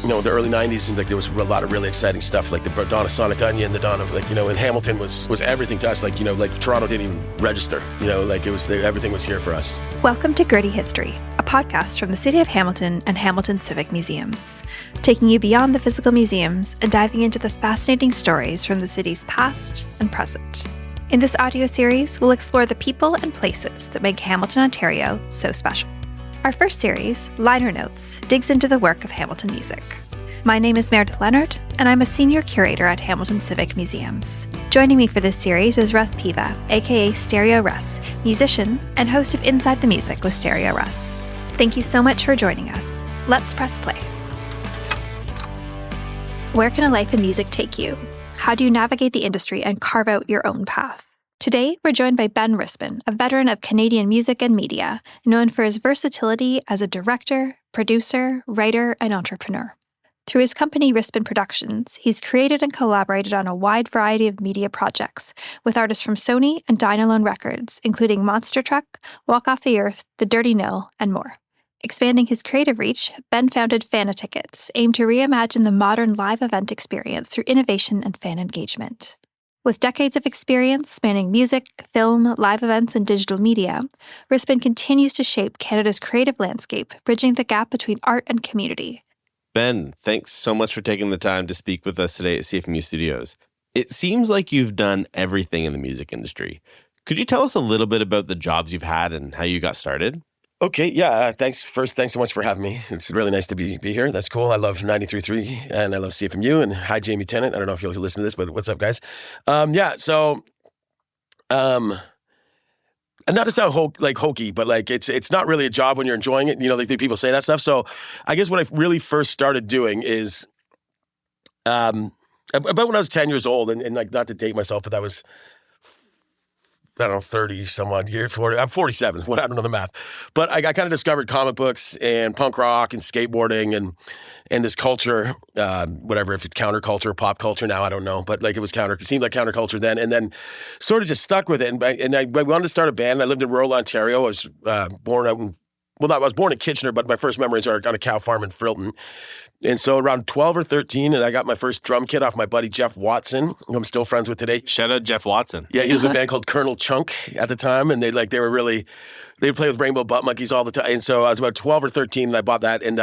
the early 90s, like there was a lot of really exciting stuff, like the dawn of Sonic Onion, the dawn of and Hamilton was everything to us. Like Toronto didn't even register. Everything was here for us. Welcome to Gritty History, a podcast from the City of Hamilton and Hamilton Civic Museums, taking you beyond the physical museums and diving into the fascinating stories from the city's past and present. In this audio series, we'll explore the people and places that make Hamilton, Ontario so special. Our first series, Liner Notes, digs into the work of Hamilton music. My name is Meredith Leonard, and I'm a senior curator at Hamilton Civic Museums. Joining me for this series is Russ Piva, aka Stereo Russ, musician and host of Inside the Music with Stereo Russ. Thank you so much for joining us. Let's press play. Where can a life in music take you? How do you navigate the industry and carve out your own path? Today, we're joined by Ben Rispin, a veteran of Canadian music and media, known for his versatility as a director, producer, writer, and entrepreneur. Through his company Rispin Productions, he's created and collaborated on a wide variety of media projects with artists from Sony and Dine Records, including Monster Truck, Walk Off the Earth, The Dirty Nil, and more. Expanding his creative reach, Ben founded Fanatickets, aimed to reimagine the modern live event experience through innovation and fan engagement. With decades of experience spanning music, film, live events, and digital media, Rispin continues to shape Canada's creative landscape, bridging the gap between art and community. Ben, thanks so much for taking the time to speak with us today at CFMU Studios. It seems like you've done everything in the music industry. Could you tell us a little bit about the jobs you've had and how you got started? Okay, yeah. Thanks so much for having me. It's really nice to be here. That's cool. I love 93.3 and I love CFMU. And hi, Jamie Tennant. I don't know if you'll listen to this, but what's up, guys? And not to sound hokey, but it's not really a job when you're enjoying it. Like people say that stuff. So I guess what I really first started doing is about when I was 10 years old, and not to date myself, but that was, I don't know, 30 some odd years, 40. I'm 47. I don't know the math. But I kind of discovered comic books and punk rock and skateboarding and this culture, whatever, if it's counterculture or pop culture now, I don't know. But it seemed like counterculture then. And then sort of just stuck with it. And I wanted to start a band. I lived in rural Ontario. I was born in Kitchener, but my first memories are on a cow farm in Frilton. And so around 12 or 13, and I got my first drum kit off my buddy Jeff Watson, who I'm still friends with today. Shout out Jeff Watson. Yeah, he was a band called Colonel Chunk at the time, and they would play with Rainbow Butt Monkeys all the time. And so I was about 12 or 13, and I bought that, and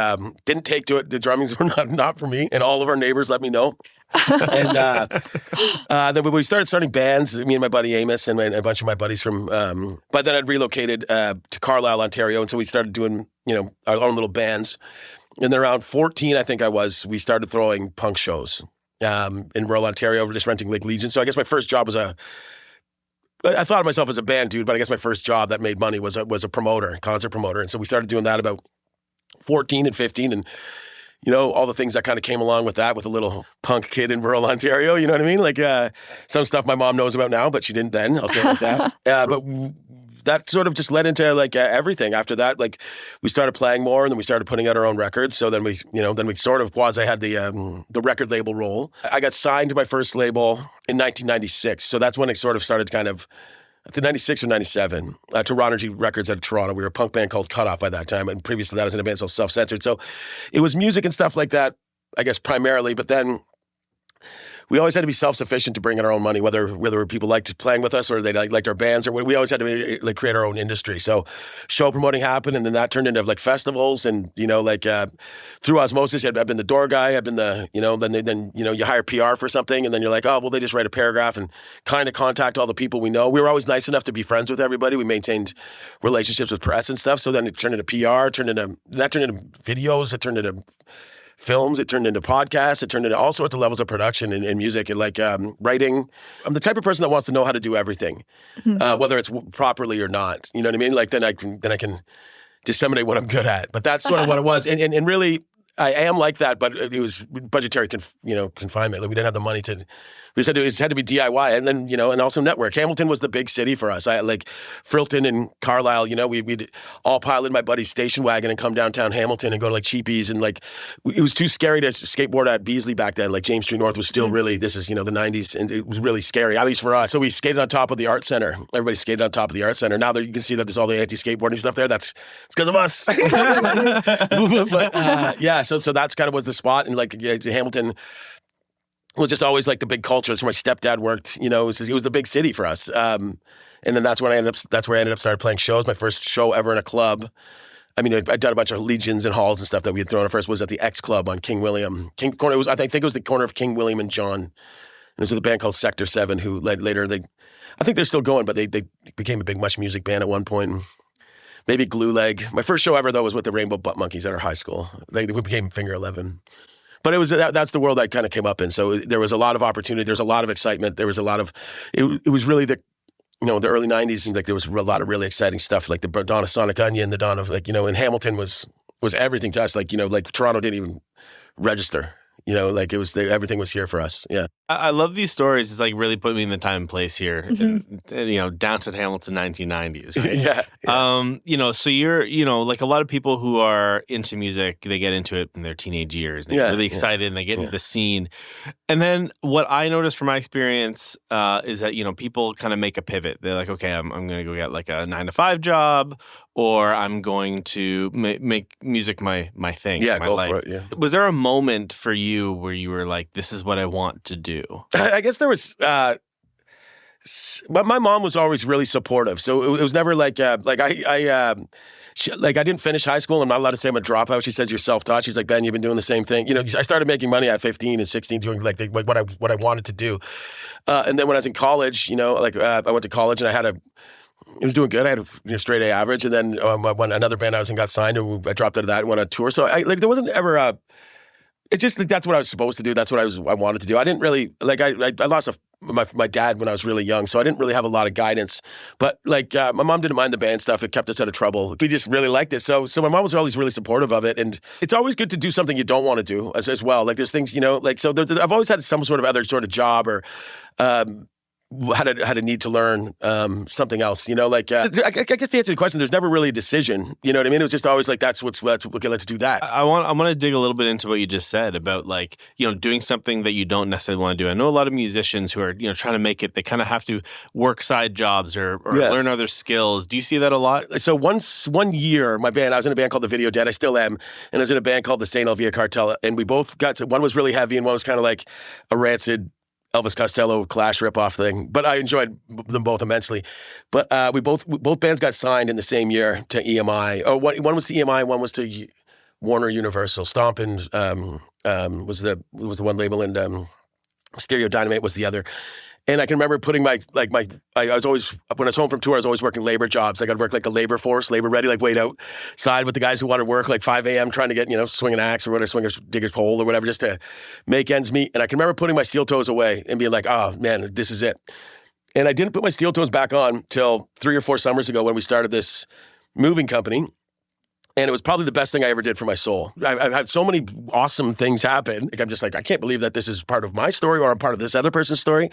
didn't take to it. The drummings were not for me, and all of our neighbors let me know. And then we starting bands, me and my buddy Amos and a bunch of my buddies from, but then I'd relocated to Carlisle, Ontario, and so we started doing, our own little bands. And then around 14, I think we started throwing punk shows in rural Ontario, just renting Legion. So I guess my first job was I thought of myself as a band dude, but I guess my first job that made money was a promoter, concert promoter. And so we started doing that about 14 and 15 and, all the things that kind of came along with that, with a little punk kid in rural Ontario, you know what I mean? Some stuff my mom knows about now, but she didn't then, I'll say it like that. But that sort of just led into everything. After that, we started playing more, and then we started putting out our own records. So then we sort of quasi had the record label role. I got signed to my first label in 1996. So that's when it sort of started kind of, I think 96 or 97, to Ronergy Records out of Toronto. We were a punk band called Cut Off by that time. And previous to that, I was in a band called Self-Censored. So it was music and stuff like that, I guess, primarily. But then we always had to be self-sufficient to bring in our own money, whether people liked playing with us or they liked our bands, or we always had to create our own industry. So show promoting happened, and then that turned into festivals, and through osmosis, I've been the door guy. I've been the then you hire PR for something, and then you're like, oh well, they just write a paragraph and kind of contact all the people we know. We were always nice enough to be friends with everybody. We maintained relationships with press and stuff. So then it turned into PR, turned into videos, it turned into films, it turned into podcasts, it turned into all sorts of levels of production and music and writing. I'm the type of person that wants to know how to do everything, whether it's properly or not. You know what I mean? Then I can disseminate what I'm good at. But that's sort of what it was. And really, I am like that, but it was budgetary confinement. We didn't have the money to. It had to be DIY, and then and also network. Hamilton was the big city for us. Frilton and Carlisle. We'd all pile in my buddy's station wagon and come downtown Hamilton and go to Cheapies, and it was too scary to skateboard at Beasley back then. James Street North was still really, this is the 90s, and it was really scary, at least for us. So we skated on top of the art center. Everybody skated on top of the art center. Now you can see that there's all the anti-skateboarding stuff there. It's because of us. But, So that's kind of was the spot. And like Hamilton was just always like the big culture. That's where my stepdad worked. You know, it was the big city for us. And then that's where I ended up started playing shows. My first show ever in a club. I mean, I'd done a bunch of Legions and Halls and stuff that we had thrown. First was at the X Club on King William. I think it was the corner of King William and John. And it was with a band called Sector 7 who later I think they're still going, but they became a big Much Music band at one point. And maybe Glue Leg. My first show ever, though, was with the Rainbow Butt Monkeys at our high school. They became Finger 11. But it was that's the world I kind of came up in. So there was a lot of opportunity. There was a lot of excitement. There was a lot of it was really the early 90s. Like there was a lot of really exciting stuff, like the dawn of Sonic Onion, the dawn of and Hamilton was everything to us. Like like Toronto didn't even register. Like it was everything was here for us. Yeah. I love these stories. It's like really put me in the time and place here. And, downtown Hamilton, 1990s. Right? Yeah. So you're, like a lot of people who are into music, they get into it in their teenage years. They get really excited and they get into the scene. And then what I noticed from my experience is that, people kind of make a pivot. They're like, okay, I'm going to go get like a 9-to-5 job, or I'm going to make music my thing. Yeah, my go life. for it. Yeah. Was there a moment for you where you were like, this is what I want to do? I guess there was. But my mom was always really supportive, so it was never like I didn't finish high school. I'm not allowed to say I'm a dropout. She says you're self-taught. She's like, Ben, you've been doing the same thing. I started making money at 15 and 16 doing like what I wanted to do. And then when I was in college, I went to college and it was doing good. I had a straight A average, and then when another band I was in got signed, and I dropped out of that and went on tour. So there wasn't ever it's just like that's what I was supposed to do. That's what I wanted to do. I didn't really I lost my dad when I was really young, so I didn't really have a lot of guidance. But my mom didn't mind the band stuff. It kept us out of trouble. We just really liked it. So my mom was always really supportive of it, and it's always good to do something you don't want to do as well. Like there's things I've always had some sort of other sort of job or. Had a need to learn something else, I guess to answer the question, there's never really a decision. You know what I mean? It was just always like okay, let's do that. I want to dig a little bit into what you just said about doing something that you don't necessarily want to do. I know a lot of musicians who are trying to make it. They kind of have to work side jobs or learn other skills. Do you see that a lot? So one year, I was in a band called the Video Dead. I still am, and I was in a band called the Saint Elvia Cartel, and we both one was really heavy and one was kind of like a rancid Elvis Costello Clash ripoff thing, but I enjoyed them both immensely. But both bands got signed in the same year to EMI. Oh, one was to EMI, one was to Warner Universal. Stomp and was the one label, and Stereo Dynamite was the other. And I can remember putting I was always, when I was home from tour, I was always working labor jobs. I'd work like a labor force, labor ready, wait outside with the guys who wanted to work 5 a.m. trying to get, swing an axe or whatever, swing a digger's pole or whatever, just to make ends meet. And I can remember putting my steel toes away and being like, oh man, this is it. And I didn't put my steel toes back on till 3 or 4 summers ago when we started this moving company. And it was probably the best thing I ever did for my soul. I've had so many awesome things happen. I'm just I can't believe that this is part of my story or a part of this other person's story.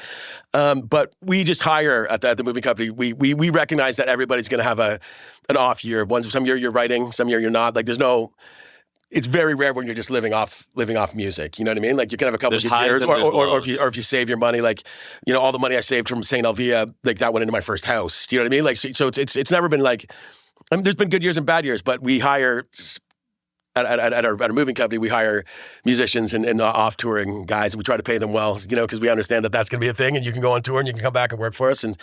But we just hire at the moving company. We recognize that everybody's going to have an off year. Some year you're writing, some year you're not. It's very rare when you're just living off music. You know what I mean? You can have a couple of years, or if you save your money, all the money I saved from St. Elvia, that went into my first house. Do you know what I mean? So it's never been there's been good years and bad years, but we hire at our moving company. We hire musicians and off touring guys, and we try to pay them well, because we understand that that's going to be a thing, and you can go on tour and you can come back and work for us. And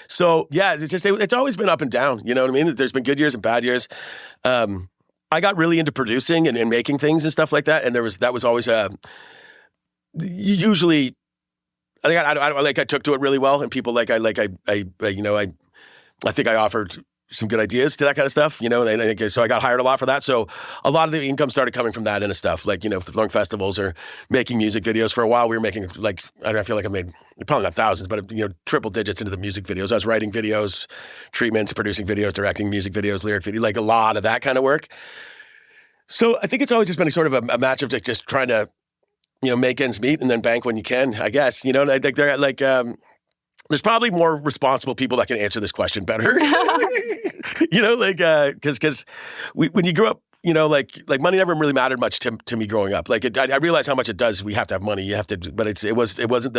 so, yeah, it's always been up and down. You know what I mean? There's been good years and bad years. I got really into producing and making things and stuff like that, and that was always usually. I took to it really well, and people I think I offered some good ideas to that kind of stuff, and so I got hired a lot for that. So a lot of the income started coming from that kind of stuff, throwing festivals or making music videos. For a while, we were making I feel like I made probably not thousands, but triple digits into the music videos. I was writing videos, treatments, producing videos, directing music videos, lyric video, a lot of that kind of work. So I think it's always just been a sort of a match of just trying to, make ends meet and then bank when you can, I guess. They're there's probably more responsible people that can answer this question better. Because when you grow up, money never really mattered much to me growing up. I realize how much it does. We have to have money. You have to, but it wasn't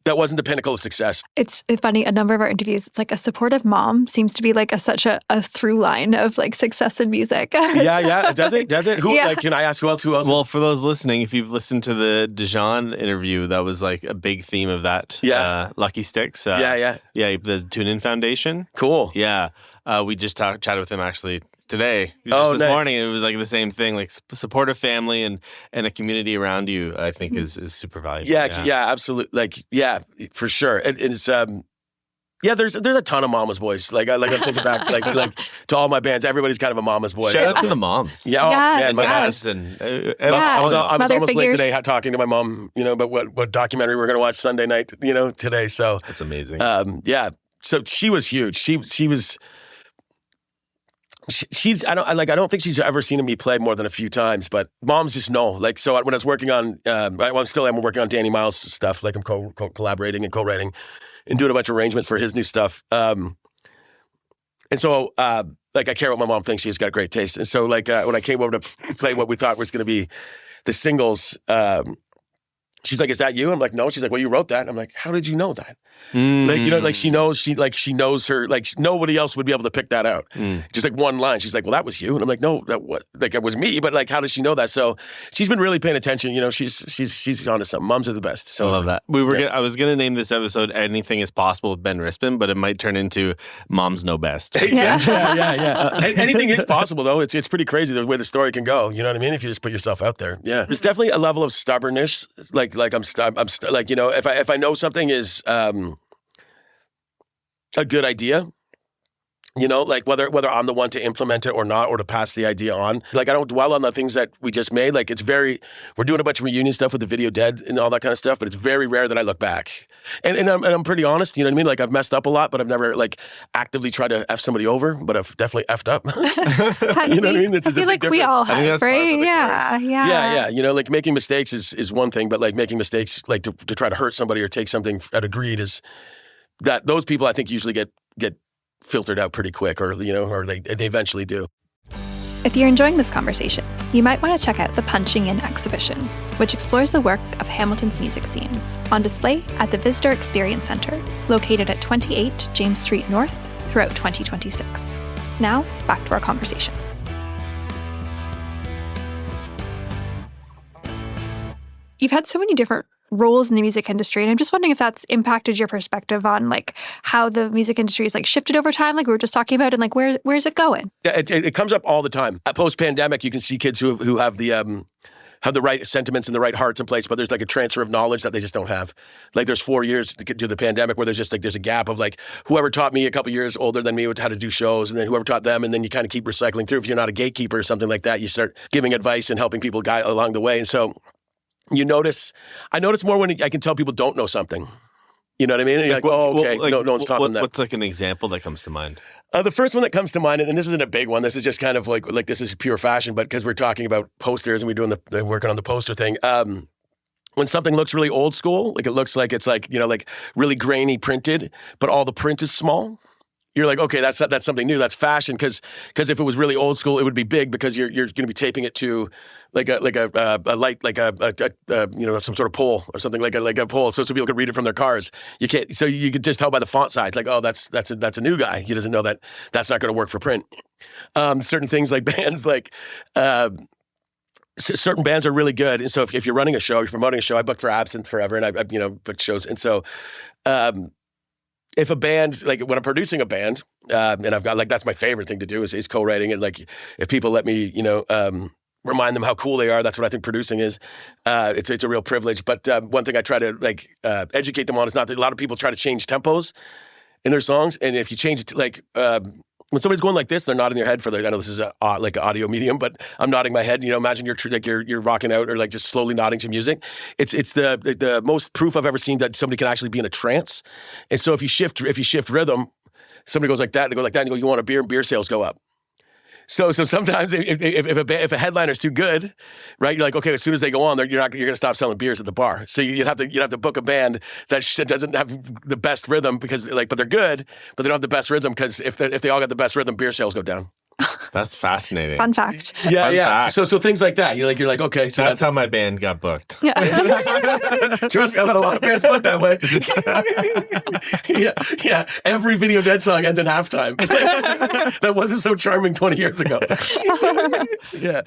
that wasn't the pinnacle of success. It's funny, a number of our interviews, it's like a supportive mom seems to be like such a through line of like success in music. Yeah. Does it? Who, Yeah. like, can I ask who else? Well, for those listening, if you've listened to the Dijon interview, that was like a big theme of that. Yeah. Lucky Sticks. Yeah. Yeah, the Tune In Foundation. Cool. Yeah. We just chatted with him actually today. Oh, This nice. morning. It was like the same thing, like supportive family and a community around you, I think is super valuable. Yeah, absolutely. Like, yeah, for sure. It's there's a ton of mama's boys. Like I'm thinking back, like to all my bands, everybody's kind of a mama's boy. Shout out to the moms. Yeah, man, my Dads dads. and I was mother almost late figures. today talking to my mom, about what documentary we're going to watch Sunday night, today. So that's amazing. So she was huge. I don't think she's ever seen me play more than a few times, but moms just know. Like, so when I was working on, I'm working on Danny Miles' stuff. Like, I'm collaborating and co-writing and doing a bunch of arrangements for his new stuff. And so, I care what my mom thinks. She's got great taste. And so, when I came over to play what we thought was going to be the singles, she's like, "Is that you?" I'm like, "No." She's like, "Well, you wrote that." I'm like, "How did you know that?" She knows her, nobody else would be able to pick that out. Just like one line. She's like, "Well, that was you." And I'm like, "No, it was me." But how does she know that? So she's been really paying attention. She's onto something. Moms are the best. So I love that. I was going to name this episode "Anything Is Possible" with Ben Rispin, but it might turn into "Moms Know Best." Yeah. Anything is possible, though. It's pretty crazy the way the story can go. You know what I mean? If you just put yourself out there. Yeah. There's definitely a level of stubbornness. If I know something is a good idea, whether I'm the one to implement it or not, or to pass the idea on. I don't dwell on the things that we just made. We're doing a bunch of reunion stuff with the Video Dead and all that kind of stuff, but it's very rare that I look back. And I'm pretty honest, you know what I mean? I've messed up a lot, but I've never actively tried to F somebody over, but I've definitely F'd up. You know what I mean? I feel like we all have, right? Yeah. Making mistakes is one thing, but making mistakes, to try to hurt somebody or take something out of greed is that those people I think usually get filtered out pretty quick, or they eventually do. If you're enjoying this conversation, you might want to check out the Punching In exhibition, which explores the work of Hamilton's music scene, on display at the Visitor Experience Center, located at 28 James Street North, throughout 2026. Now, back to our conversation. You've had so many different roles in the music industry, and I'm just wondering if that's impacted your perspective on how the music industry is shifted over time, like we were just talking about, and where's it going? Yeah, it comes up all the time. Post-pandemic, you can see kids who have the right sentiments and the right hearts in place, but there's a transfer of knowledge that they just don't have. There's 4 years to the pandemic where there's just there's a gap of whoever taught me a couple years older than me how to do shows, and then whoever taught them, and then you kind of keep recycling through. If you're not a gatekeeper or something like that, you start giving advice and helping people guide along the way. And so I notice more when I can tell people don't know something. You know what I mean? And you're no one's taught them that. What's an example that comes to mind? The first one that comes to mind, and this isn't a big one, this is just kind of like this is pure fashion, but because we're talking about posters and we're doing working on the poster thing, when something looks really old school, it looks like it's really grainy printed, but all the print is small. You're okay, that's something new. That's fashion, because if it was really old school, it would be big, because you're going to be taping it to a light, some sort of pole or something, like a pole, so people could read it from their cars. You can't, so you could just tell by the font size, that's a new guy. He doesn't know that that's not going to work for print. Certain things like bands, certain bands are really good, and so if you're running a show, you're promoting a show. I booked for Absinthe forever, and I booked shows, and so. If a band, when I'm producing a band, and I've got that's my favorite thing to do is co-writing, and if people let me, remind them how cool they are, that's what I think producing is. It's a real privilege. But one thing I try to educate them on is not that a lot of people try to change tempos in their songs, and if you change it to when somebody's going like this, they're nodding their head for I know this is an audio medium, but I'm nodding my head. Imagine you're rocking out or just slowly nodding to music. It's the most proof I've ever seen that somebody can actually be in a trance. And so if you shift rhythm, somebody goes like that, they go like that, and you go, you want a beer, and beer sales go up. So sometimes if a headliner's too good, right? You're okay, as soon as they go on, you're going to stop selling beers at the bar. So you'd have to book a band that doesn't have the best rhythm, because but they're good, but they don't have the best rhythm, because if they all got the best rhythm, beer sales go down. That's fascinating. Fun fact. Yeah, Fun yeah. fact. So things like that. You're like, okay. So That's how my band got booked. Yeah. trust me, I've had a lot of bands put that way. yeah. Every Video Dead song ends in halftime. That wasn't so charming 20 years ago. Yeah.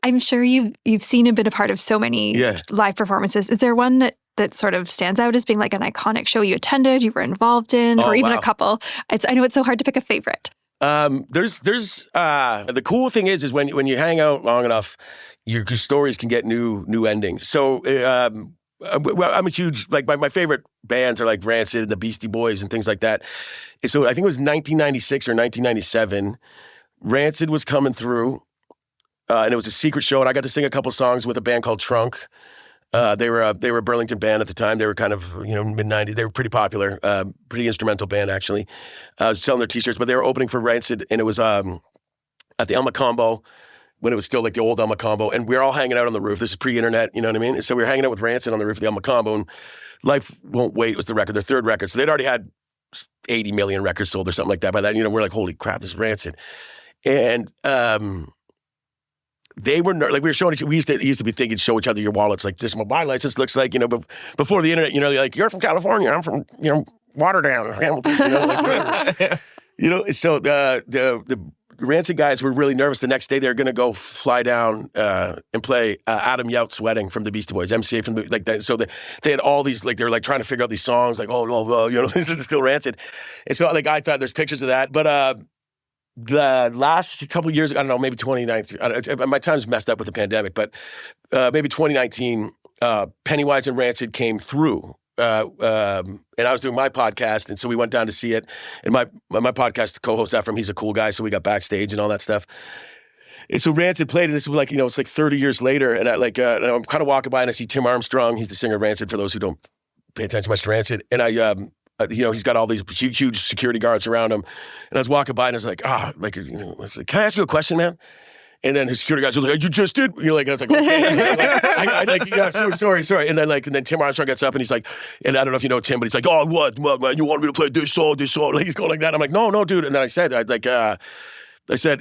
I'm sure you've seen and been a part of so many live performances. Is there one that sort of stands out as being like an iconic show you attended, you were involved in, or even a couple? I know it's so hard to pick a favorite. There's the cool thing is when you hang out long enough, your stories can get new endings. So I'm a huge, like my favorite bands are like Rancid and the Beastie Boys and things like that. And so I think it was 1996 or 1997. Rancid was coming through, and it was a secret show, and I got to sing a couple songs with a band called Trunk. They were a Burlington band at the time. They were kind of, mid-90s. They were pretty popular, pretty instrumental band, actually. I was selling their T-shirts, but they were opening for Rancid, and it was at the Elma Combo, when it was still like the old Elma Combo, and we were all hanging out on the roof. This is pre-internet, you know what I mean? And so we were hanging out with Rancid on the roof of the Elma Combo, and Life Won't Wait was the record, their third record. So they'd already had 80 million records sold or something like that. By that, we're like, holy crap, this is Rancid. And they were like, we were showing each. We used to be thinking, show each other your wallets. Like, this is my license looks like, before the internet. You're like, you're from California, I'm from Waterdown, Hamilton. So the Rancid guys were really nervous. The next day they were going to go fly down and play Adam Yout's Wedding from the Beastie Boys, MCA from like that. So they had all these, like, they were like trying to figure out these songs, like, this is still Rancid. And so like I thought there's pictures of that, but the last couple of years, I don't know, maybe 2019. My time's messed up with the pandemic, but maybe 2019, Pennywise and Rancid came through. And I was doing my podcast, and so we went down to see it. And my podcast co-host Ephraim, he's a cool guy, so we got backstage and all that stuff. And so Rancid played, and this was like, it's like 30 years later, and and I'm kind of walking by, and I see Tim Armstrong. He's the singer of Rancid, for those who don't pay attention much to Rancid. And he's got all these huge security guards around him. And I was walking by, and I was like, I was like, can I ask you a question, man? And then his security guys were like, you just did? I was like, okay. Sorry. And then Tim Armstrong gets up, and he's like, and I don't know if you know Tim, but he's like, oh, what, man, you want me to play this song? Like, he's going like that. I'm like, no, dude. And then I said,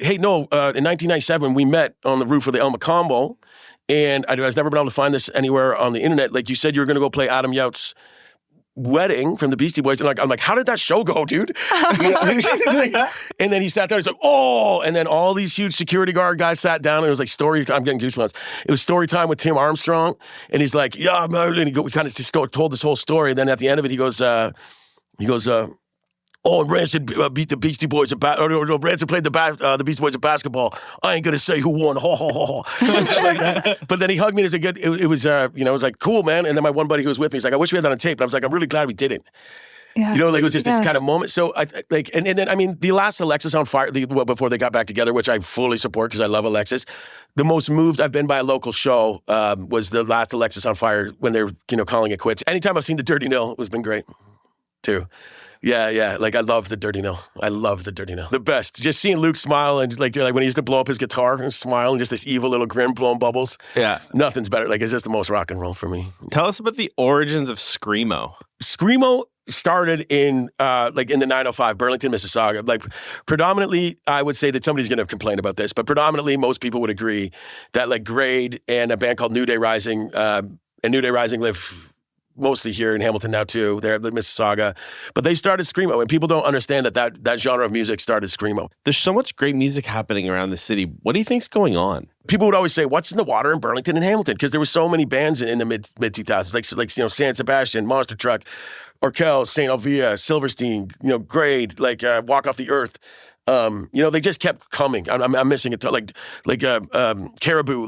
hey, no, in 1997, we met on the roof of the Elma Combo, and I was never been able to find this anywhere on the internet. Like, you said you were going to go play Adam Yout's Wedding from the Beastie Boys, and I'm like, how did that show go, dude? And then he sat there, he's like, oh, and then all these huge security guard guys sat down, and it was like story time. I'm getting goosebumps. It was story time with Tim Armstrong, and he's like, yeah, man, and we kind of just told this whole story, and then at the end of it, he goes, oh, and Rancid beat the Beastie Boys at Rancid played the Beastie Boys at basketball. I ain't gonna say who won. Ho ho ho ho. Something like that. But then he hugged me and said, it was it was like, cool, man. And then my one buddy who was with me, he's like, I wish we had that on tape. And I was like, I'm really glad we didn't. Yeah. It was just this kind of moment. So and then I mean, the last Alexis on Fire, before they got back together, which I fully support because I love Alexis. The most moved I've been by a local show was the last Alexis on Fire when they were calling it quits. Anytime I've seen the Dirty Nil, it's been great too. Yeah. Like, I love the Dirty Nil. The best. Just seeing Luke smile, and like when he used to blow up his guitar and smile, and just this evil little grin blowing bubbles. Yeah. Nothing's better. Like, it's just the most rock and roll for me. Tell us about the origins of Screamo. Screamo started in the 905, Burlington, Mississauga. Like, predominantly, I would say that somebody's going to complain about this, but predominantly most people would agree that like Grade and a band called New Day Rising, and New Day Rising live mostly here in Hamilton now too. They're at Mississauga. But they started Screamo, and people don't understand that genre of music started Screamo. There's so much great music happening around the city. What do you think's going on? People would always say, what's in the water in Burlington and Hamilton? Because there were so many bands in the mid 2000s, like San Sebastian, Monster Truck, Orkel, St. Elvia, Silverstein, Grade, like Walk Off the Earth. They just kept coming. I'm missing it. Like Caribou,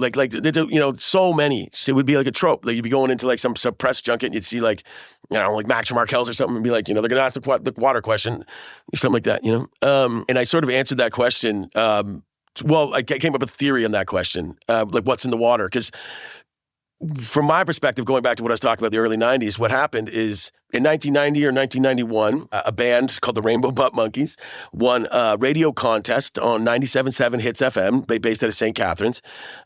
so many. So it would be like a trope. Like, you'd be going into like some press junket, and you'd see like Max or Markel's or something, and be like, they're going to ask the water question or something like that, And I sort of answered that question. I came up with a theory on that question, like what's in the water, because from my perspective, going back to what I was talking about the early 90s, what happened is in 1990 or 1991, a band called the Rainbow Butt Monkeys won a radio contest on 97.7 Hits FM, based out of St. Catharines,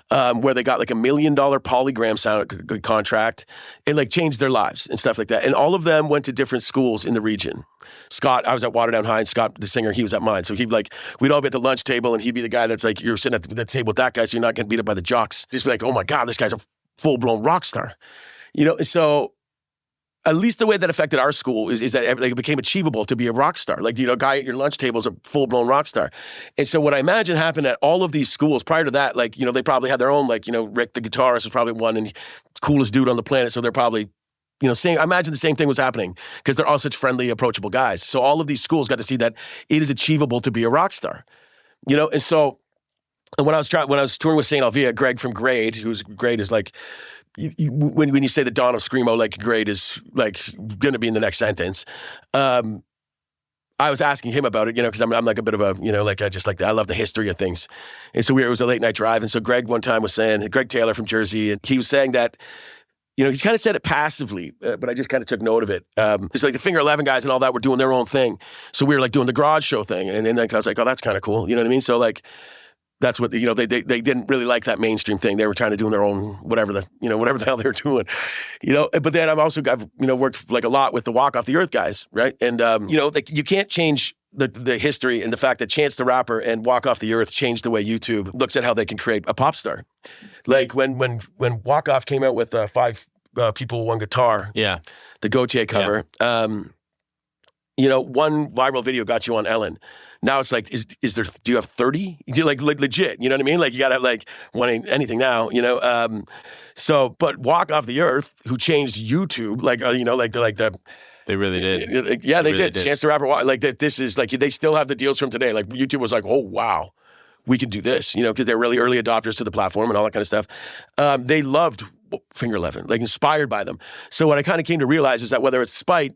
where they got like $1 million polygram sound contract. It like changed their lives and stuff like that. And all of them went to different schools in the region. Scott, I was at Waterdown High, and Scott, the singer, he was at mine. So we'd all be at the lunch table, and he'd be the guy that's like, you're sitting at the table with that guy, so you're not getting beat up by the jocks. Just be like, oh my God, this guy's a full-blown rock star. So at least the way that affected our school is that it became achievable to be a rock star. Like, a guy at your lunch table is a full-blown rock star. And so what I imagine happened at all of these schools prior to that, they probably had their own, Rick, the guitarist, was probably one and coolest dude on the planet. So they're probably, I imagine the same thing was happening because they're all such friendly, approachable guys. So all of these schools got to see that it is achievable to be a rock star, and so. And when I was touring with St. Alvia, Greg from Grade, who's Grade is like, when you say the dawn of Screamo, like Grade is like going to be in the next sentence. I was asking him about it, because I'm like a bit of a, I love the history of things. And so it was a late night drive. And so Greg one time was saying, Greg Taylor from Jersey, and he was saying that, he's kind of said it passively, but I just kind of took note of it. It's like the Finger 11 guys and all that were doing their own thing. So we were like doing the garage show thing. And then I was like, oh, that's kind of cool. You know what I mean? So like, that's what, they didn't really like that mainstream thing. They were trying to do their own, whatever the hell they were doing, But then I've worked like a lot with the Walk Off the Earth guys, right? And, you can't change the history and the fact that Chance the Rapper and Walk Off the Earth changed the way YouTube looks at how they can create a pop star. Like when Walk Off came out with 5 people, 1 guitar, the Gautier cover, one viral video got you on Ellen. Now it's like, do you have 30? You're like legit, you know what I mean? Like you gotta have like one ain't anything now, but Walk Off the Earth, who changed YouTube, they really did. They really did. Chance the Rapper, this is like, they still have the deals from today. Like YouTube was like, oh wow, we can do this, because they're really early adopters to the platform and all that kind of stuff. They loved Finger 11, like inspired by them. So what I kind of came to realize is that whether it's spite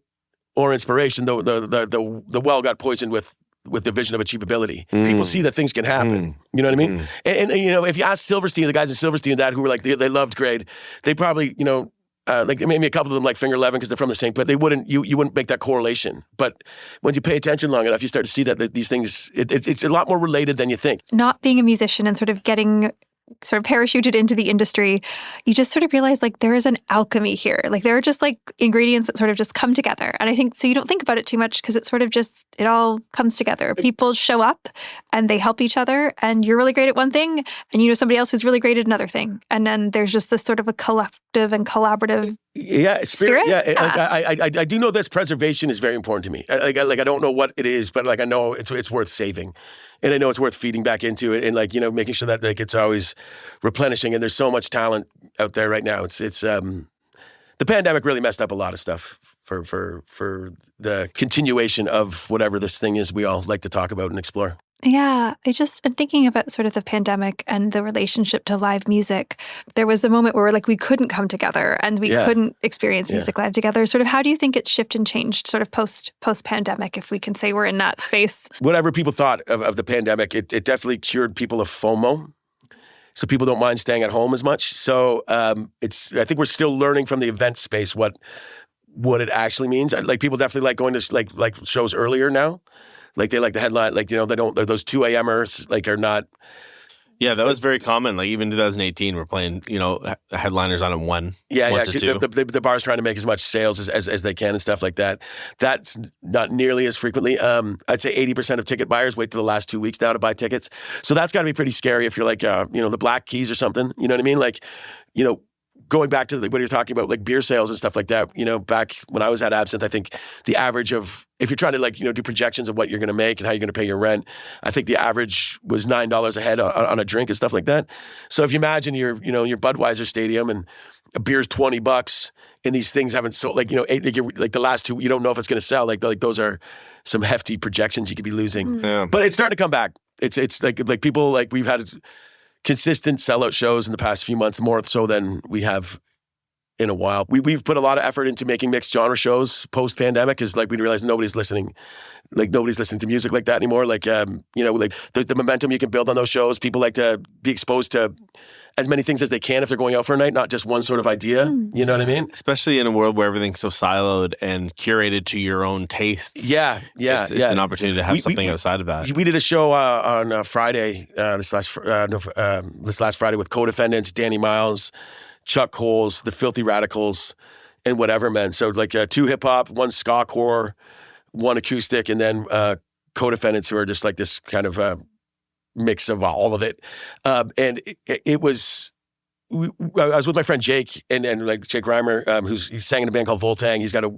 or inspiration, the well got poisoned with the vision of achievability. People see that things can happen. You know what I mean? And if you ask Silverstein, the guys in Silverstein who were like, they loved Grade, they probably, maybe a couple of them like Finger 11 because they're from the same, but they wouldn't, you wouldn't make that correlation. But when you pay attention long enough, you start to see that these things, it's a lot more related than you think. Not being a musician and sort of getting parachuted into the industry, you just sort of realize like there is an alchemy here. Like there are just like ingredients that sort of just come together. And I think, so you don't think about it too much because it's sort of just, it all comes together. People show up and they help each other and you're really great at one thing and you know somebody else who's really great at another thing. And then there's just this sort of a collective and collaborative spirit. I do know this preservation is very important to me. I don't know what it is, but like I know it's worth saving. And I know it's worth feeding back into it and making sure that like it's always replenishing. And there's so much talent out there right now. It's the pandemic really messed up a lot of stuff for the continuation of whatever this thing is we all like to talk about and explore. Yeah, I'm thinking about sort of the pandemic and the relationship to live music. There was a moment where we couldn't come together and we couldn't experience music live together. Sort of how do you think it shifted and changed sort of post-pandemic, if we can say we're in that space? Whatever people thought of the pandemic, it definitely cured people of FOMO. So people don't mind staying at home as much. So I think we're still learning from the event space what it actually means. Like people definitely like going to like shows earlier now. Like they like the headline, they don't, those 2 a.m.ers are not. Yeah, that was very common. Like even 2018, we're playing, headliners on at 1. Yeah, to 2. The bar's trying to make as much sales as they can and stuff like that. That's not nearly as frequently. I'd say 80% of ticket buyers wait till the last 2 weeks now to buy tickets. So that's got to be pretty scary if you're like, the Black Keys or something. You know what I mean? Like, going back to what you're talking about, like beer sales and stuff like that, back when I was at Absinthe, I think the average of, if you're trying to do projections of what you're going to make and how you're going to pay your rent, I think the average was $9 a head on a drink and stuff like that. So if you imagine your Budweiser Stadium and a beer's $20 and these things haven't sold, like the last 2, you don't know if it's going to sell. Like those are some hefty projections you could be losing. Yeah. But it's starting to come back. It's like people, like we've had consistent sellout shows in the past few months, more so than we have in a while. We've put a lot of effort into making mixed genre shows post-pandemic because we realized nobody's listening to music like that anymore. The momentum you can build on those shows. People like to be exposed to as many things as they can if they're going out for a night, not just one sort of idea. You know what I mean? Especially in a world where everything's so siloed and curated to your own tastes. Yeah. It's an opportunity to have something outside of that. We did a show on Friday, this last Friday with co-defendants, Danny Miles, Chuck Coles, the Filthy Radicals, and whatever, man. So like 2 hip-hop, 1 ska core, 1 acoustic, and then co-defendants who are just like this kind of mix of all of it. And it was... I was with my friend Jake and like Jake Reimer, he sang in a band called Voltang. He's got a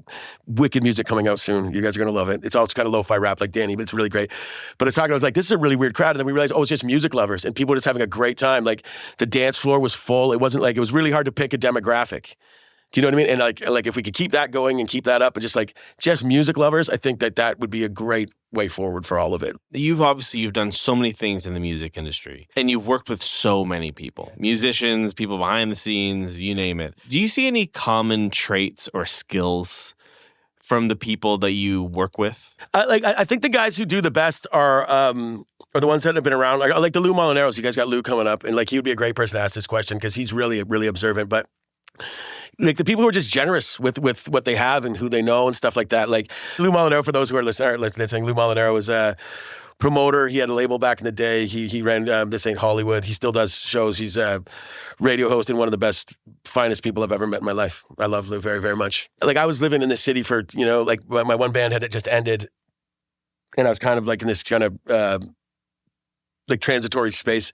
wicked music coming out soon. You guys are gonna love it. It's all kind of lo-fi rap like Danny, but it's really great. But I was like, this is a really weird crowd, and then we realized, it's just music lovers, and people were just having a great time. Like the dance floor was full. It wasn't like it was really hard to pick a demographic. Do you know what I mean? And like if we could keep that going and keep that up, and just music lovers, I think that would be a great way forward for all of it. You've done so many things in the music industry, and you've worked with so many people, musicians, people behind the scenes, you name it. Do you see any common traits or skills from the people that you work with? I think the guys who do the best are the ones that have been around. Like the Lou Molinaros. You guys got Lou coming up, and like he would be a great person to ask this question because he's really, really observant. But like the people who are just generous with what they have and who they know and stuff like that. Like Lou Molinaro, for those who are listening, Lou Molinaro was a promoter. He had a label back in the day. He ran This Ain't Hollywood. He still does shows. He's a radio host and one of the best, finest people I've ever met in my life. I love Lou very, very much. Like I was living in this city for, like my one band had just ended, and I was kind of like in this kind of like transitory space.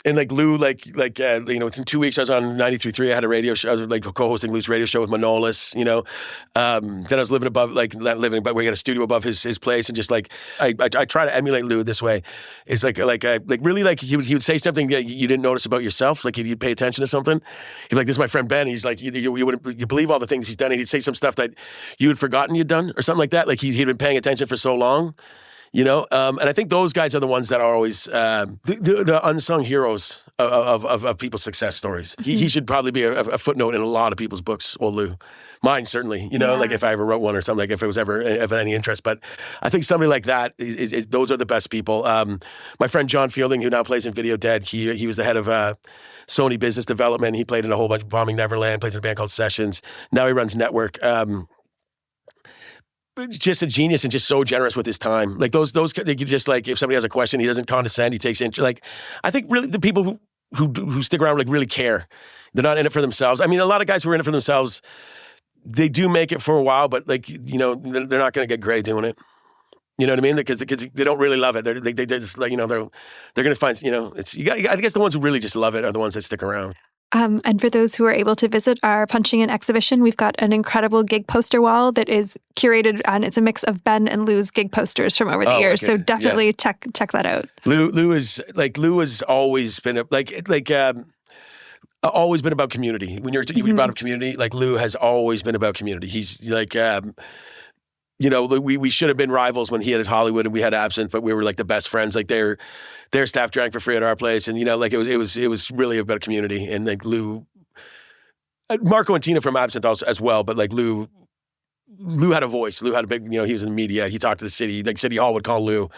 And like Lou, within 2 weeks I was on 93.3. I had a radio show. I was like co-hosting Lou's radio show with Manolis. Then I was living above, like not living, but we had a studio above his place, and just like I try to emulate Lou this way. It's like really like he would say something that you didn't notice about yourself. Like you'd pay attention to something. He'd be like, "This is my friend Ben." He's like, you wouldn't you believe all the things he's done. And he'd say some stuff that you had forgotten you'd done or something like that. Like he'd been paying attention for so long. And I think those guys are the ones that are always the unsung heroes of people's success stories. He should probably be a footnote in a lot of people's books, old Lou. Mine, certainly, like if I ever wrote one or something, like if it was ever of any interest. But I think somebody like that, is those are the best people. My friend John Fielding, who now plays in Video Dead, he was the head of Sony Business Development. He played in a whole bunch of Bombing Neverland, plays in a band called Sessions. Now he runs Network. Just a genius and just so generous with his time. Like those just like if somebody has a question, he doesn't condescend. He takes interest. Like I think really the people who stick around like really care. They're not in it for themselves. I mean, a lot of guys who are in it for themselves, they do make it for a while, but like they're not going to get great doing it. You know what I mean? Because they don't really love it. They just like they're going to find it's I guess the ones who really just love it are the ones that stick around. And for those who are able to visit our Punching In exhibition, we've got an incredible gig poster wall that is curated, and it's a mix of Ben and Lou's gig posters from over the years. Okay. So definitely check that out. Lou has always been always been about community. When you brought up community, like Lou has always been about community. He's like. We should have been rivals when he had Hollywood and we had Absinthe, but we were like the best friends. Like their staff drank for free at our place, and it was really about community. And like Lou, Marco and Tina from Absinthe also as well, but like Lou had a voice. Lou had a big, he was in the media. He talked to the city. Like City Hall would call Lou.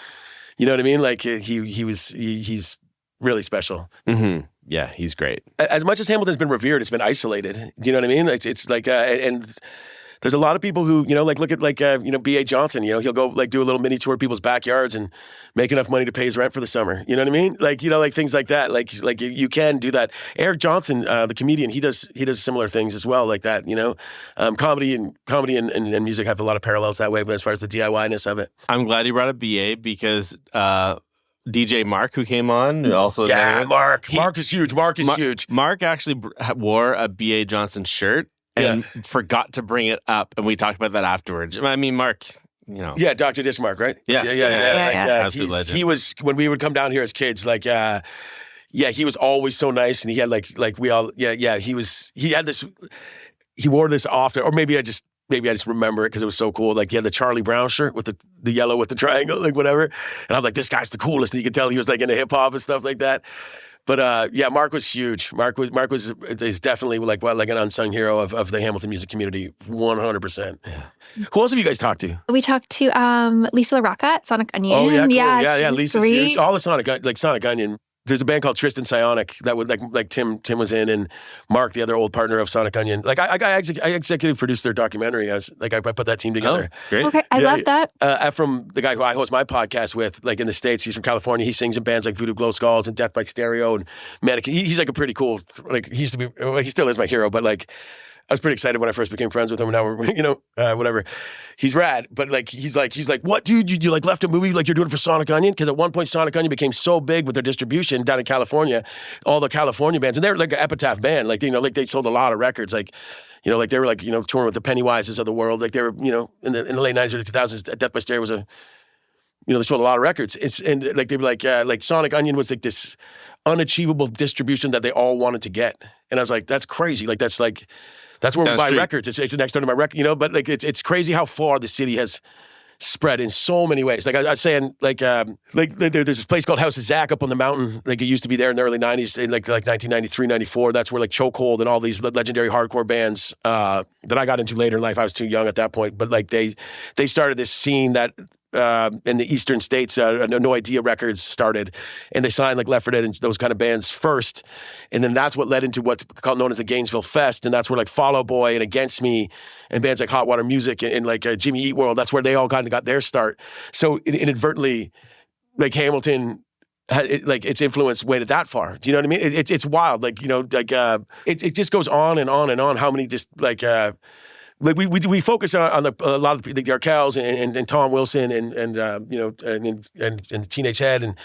You know what I mean? Like he's really special. Mm-hmm. Yeah, he's great. As much as Hamilton's been revered, it's been isolated. Do you know what I mean? It's like and. There's a lot of people who, look at B.A. Johnson, he'll go like do a little mini tour of people's backyards and make enough money to pay his rent for the summer. You know what I mean? Like, like things like that. Like you can do that. Eric Johnson, the comedian, he does similar things as well like that, Comedy and music have a lot of parallels that way, but as far as the DIY-ness of it. I'm glad you brought up B.A. because DJ Mark, who came on, also Mark is huge. Mark is huge. Mark actually wore a B.A. Johnson shirt. And forgot to bring it up, and we talked about that afterwards. I mean, Mark, Yeah, Dr. Dismark, right? Yeah. Absolute legend. He was, when we would come down here as kids, he was always so nice, and he had he wore this often, or maybe I just remember it because it was so cool. Like he had the Charlie Brown shirt with the yellow with the triangle, like whatever. And I'm like, this guy's the coolest. And you could tell he was like into hip hop and stuff like that. But Mark was huge. Mark is definitely like an unsung hero of the Hamilton music community, 100%. Yeah. Who else have you guys talked to? We talked to Lisa LaRocca at Sonic Onion. Oh yeah, cool. Yeah, Lisa's huge. All the Sonic Onion. there's a band called Tristan Psionic that would like Tim was in, and Mark, the other old partner of Sonic Unyon. Like I executive produced their documentary. I put that team together. Oh, great. Okay, I love that. From the guy who I host my podcast with, like in the States, he's from California. He sings in bands like Voodoo Glow Skulls and Death by Stereo and Mannequin. He's like a pretty cool, like he used to be, well, he still is my hero, but like I was pretty excited when I first became friends with him. And now we're, whatever. He's rad, but like he's like, what, dude? You like left a movie like you're doing it for Sonic Unyon? Because at one point Sonic Unyon became so big with their distribution down in California, all the California bands, and they're like an epitaph band. Like like they sold a lot of records. Like like they were like touring with the Pennywises of the world. Like they were in the late '90s, early 2000s. Death by Stereo was they sold a lot of records. And like they were like Sonic Unyon was like this unachievable distribution that they all wanted to get. And I was like, that's crazy. Like that's where we buy records. It's next door to my record, but like it's crazy how far the city has spread in so many ways. Like I was saying, like there's this place called House of Zach up on the mountain. Like it used to be there in the early 90s, in like 1993, 94. That's where like Chokehold and all these legendary hardcore bands that I got into later in life. I was too young at that point, but like they started this scene that in the eastern states, No Idea Records started, and they signed like Left 4 Dead and those kind of bands first, and then that's what led into what's known as the Gainesville Fest, and that's where like Fall Out Boy and Against Me and bands like Hot Water Music and like Jimmy Eat World, that's where they all kind of got their start. So inadvertently, like Hamilton, its influence went that far. Do you know what I mean? It's wild. Like it just goes on and on and on. How many just like we focus on a lot of the Arkells and Tom Wilson and Teenage Head and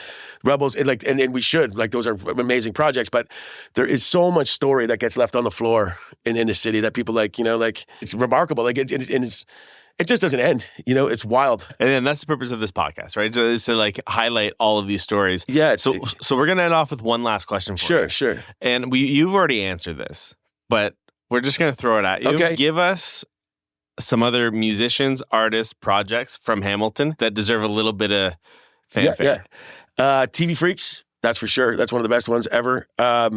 Rebels and we should, like, those are amazing projects, but there is so much story that gets left on the floor in the city that people like it's remarkable. Like it just doesn't end. It's wild. And then that's the purpose of this podcast, right? So is to like highlight all of these stories. Yeah. So we're gonna end off with one last question for you. Sure. And you've already answered this, but we're just going to throw it at you. Okay. Give us some other musicians, artists, projects from Hamilton that deserve a little bit of fanfare. Yeah. TV Freaks, that's for sure. That's one of the best ones ever. I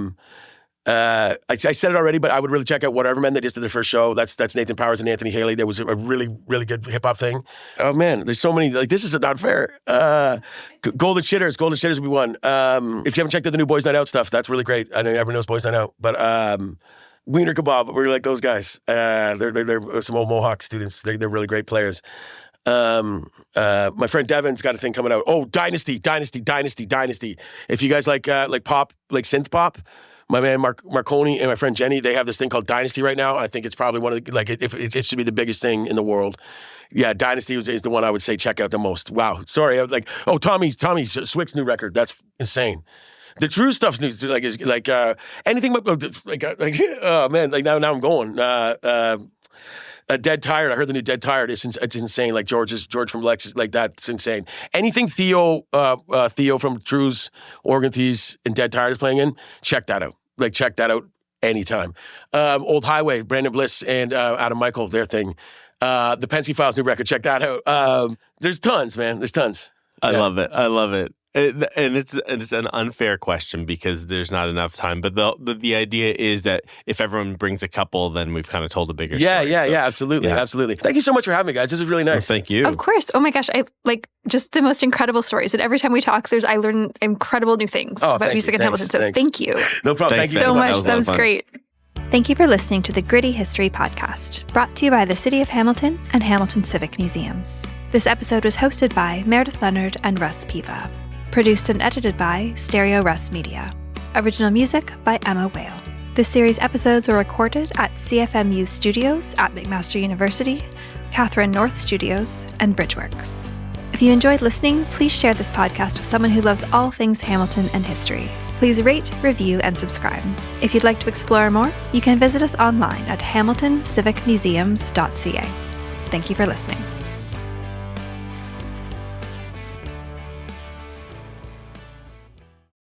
said it already, but I would really check out Whatever Men. They just did their first show. That's Nathan Powers and Anthony Haley. That was a really, really good hip-hop thing. Oh, man, there's so many. Like, this is not fair. Golden Shitters would be one. If you haven't checked out the new Boys Night Out stuff, that's really great. I know everyone knows Boys Night Out, but Wiener Kebab, we're like those guys. They're some old Mohawk students. They're really great players. My friend Devin's got a thing coming out. Oh, Dynasty. If you guys like pop, like synth pop, my man Marconi and my friend Jenny, they have this thing called Dynasty right now. I think it's probably one of the, like, it should be the biggest thing in the world. Yeah, Dynasty is the one I would say check out the most. Wow. Sorry, I was like, oh, Tommy Swick's new record. That's insane. The true stuff's new, like, is like anything like oh man, like now I'm going. Dead Tired. I heard the new Dead Tired. It's insane. Like George from Lex, like that's insane. Anything Theo from True's Organ Thieves and Dead Tired is playing in, check that out. Like check that out anytime. Old Highway, Brandon Bliss and Adam Michael, their thing. The Pensky Files new record, check that out. There's tons, man. There's tons. I love it. And it's an unfair question because there's not enough time. But the idea is that if everyone brings a couple, then we've kind of told a bigger story. Yeah, absolutely. Thank you so much for having me, guys. This is really nice. Well, thank you. Of course. Oh my gosh, I like just the most incredible stories. And every time we talk, I learn incredible new things about music and Hamilton. So thank you. No problem. Thank you so much. That was great. Thank you for listening to the Gritty History Podcast, brought to you by the City of Hamilton and Hamilton Civic Museums. This episode was hosted by Meredith Leonard and Russ Piva. Produced and edited by Stereo Russ Media. Original music by Emma Whale. This series' episodes were recorded at CFMU Studios at McMaster University, Catherine North Studios, and Bridgeworks. If you enjoyed listening, please share this podcast with someone who loves all things Hamilton and history. Please rate, review, and subscribe. If you'd like to explore more, you can visit us online at hamiltoncivicmuseums.ca. Thank you for listening.